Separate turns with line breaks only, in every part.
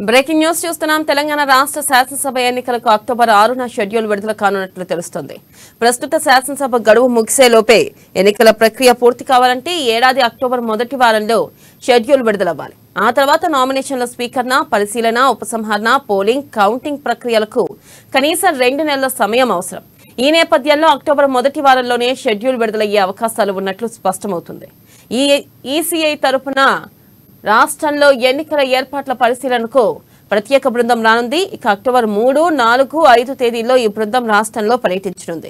Breaking news చూస్తున్నాం. తెలంగాణ రాష్ట్ర శాసనసభ ఎన్నికలకు అక్టోబర్ 6న షెడ్యూల్ విడుదల కానున్నట్లు తెలుస్తోంది. ప్రస్తుత శాసనసభ గడువు ముగిసేలోపే ఎన్నికల ప్రక్రియ పూర్తి కావాలంటే ఈ ఏడాది అక్టోబర్ మొదటి వారంలో షెడ్యూల్ విడుదలవ్వాలి. ఆ తర్వాత నామినేషన్ల స్వీకరణ, పరిశీలన, ఉపసంహరణ, పోలింగ్, కౌంటింగ్ ప్రక్రియలకు కనీసం 2 నెలల సమయం అవసరం. ఈ నేపథ్యంలో అక్టోబర్ మొదటి వారంలోనే షెడ్యూల్ విడుదలయ్యే అవకాశాలు ఉన్నట్లు స్పష్టమవుతుంది. ఈసీఐ తరపున రాష్ట్రంలో ఎన్నికల ఏర్పాట్ల పరిశీలనకు ప్రత్యేక బృందం రానుంది. ఇక అక్టోబర్ 3, 4, 5 తేదీల్లో ఈ బృందం రాష్ట్రంలో పర్యటించనుంది.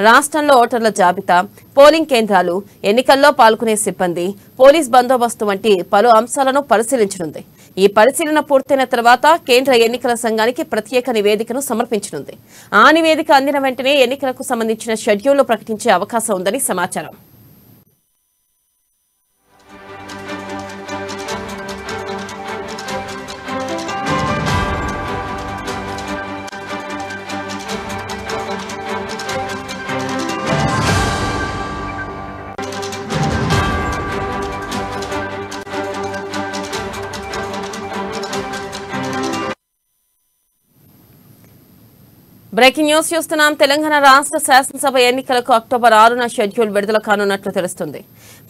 రాష్ట్రంలో ఓటర్ల జాబితా, పోలింగ్ కేంద్రాలు, ఎన్నికల్లో పాల్గొనే సిబ్బంది, పోలీస్ బందోబస్తు వంటి పలు అంశాలను పరిశీలించనుంది. ఈ పరిశీలన పూర్తయిన తర్వాత కేంద్ర ఎన్నికల సంఘానికి ప్రత్యేక నివేదికను సమర్పించనుంది. ఆ నివేదిక అందిన వెంటనే ఎన్నికలకు సంబంధించిన షెడ్యూల్ ప్రకటించే అవకాశం ఉందని సమాచారం. బ్రేకింగ్ న్యూస్ చూస్తున్నాం. తెలంగాణ రాష్ట్ర శాసనసభ ఎన్నికలకు అక్టోబర్ 6న షెడ్యూల్ విడుదల కానున్నట్లు తెలుస్తుంది.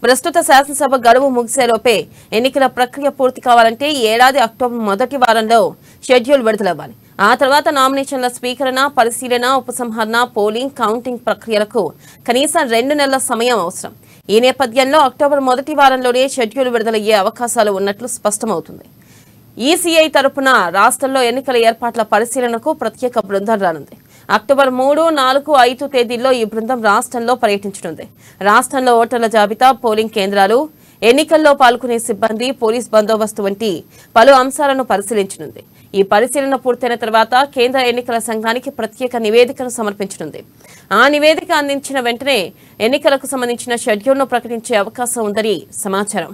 ప్రస్తుత శాసనసభ గడువు ముగిసేలోపే ఎన్నికల ప్రక్రియ పూర్తి కావాలంటే ఈ ఏడాది అక్టోబర్ మొదటి వారంలో షెడ్యూల్ విడుదలవ్వాలి. ఆ తర్వాత నామినేషన్ల స్వీకరణ, పరిశీలన, ఉపసంహరణ, పోలింగ్, కౌంటింగ్ ప్రక్రియలకు కనీసం 2 నెలల సమయం అవసరం. ఈ నేపథ్యంలో అక్టోబర్ మొదటి వారంలోనే షెడ్యూల్ విడుదలయ్యే అవకాశాలు ఉన్నట్లు స్పష్టమవుతుంది. ఈసీఐ తరపున రాష్ట్రంలో ఎన్నికల ఏర్పాట్ల పరిశీలనకు ప్రత్యేక బృందం రానుంది. అక్టోబర్ 3, 4, 5 తేదీల్లో ఈ బృందం రాష్ట్రంలో పర్యటించనుంది. రాష్ట్రంలో ఓటర్ల జాబితా, పోలింగ్ కేంద్రాలు, ఎన్నికల్లో పాల్గొనే సిబ్బంది, పోలీస్ బందోబస్తు వంటి పలు అంశాలను పరిశీలించనుంది. ఈ పరిశీలన పూర్తయిన తర్వాత కేంద్ర ఎన్నికల సంఘానికి ప్రత్యేక నివేదికను సమర్పించనుంది. ఆ నివేదిక అందించిన వెంటనే ఎన్నికలకు సంబంధించిన షెడ్యూల్ను ప్రకటించే అవకాశం ఉందని సమాచారం.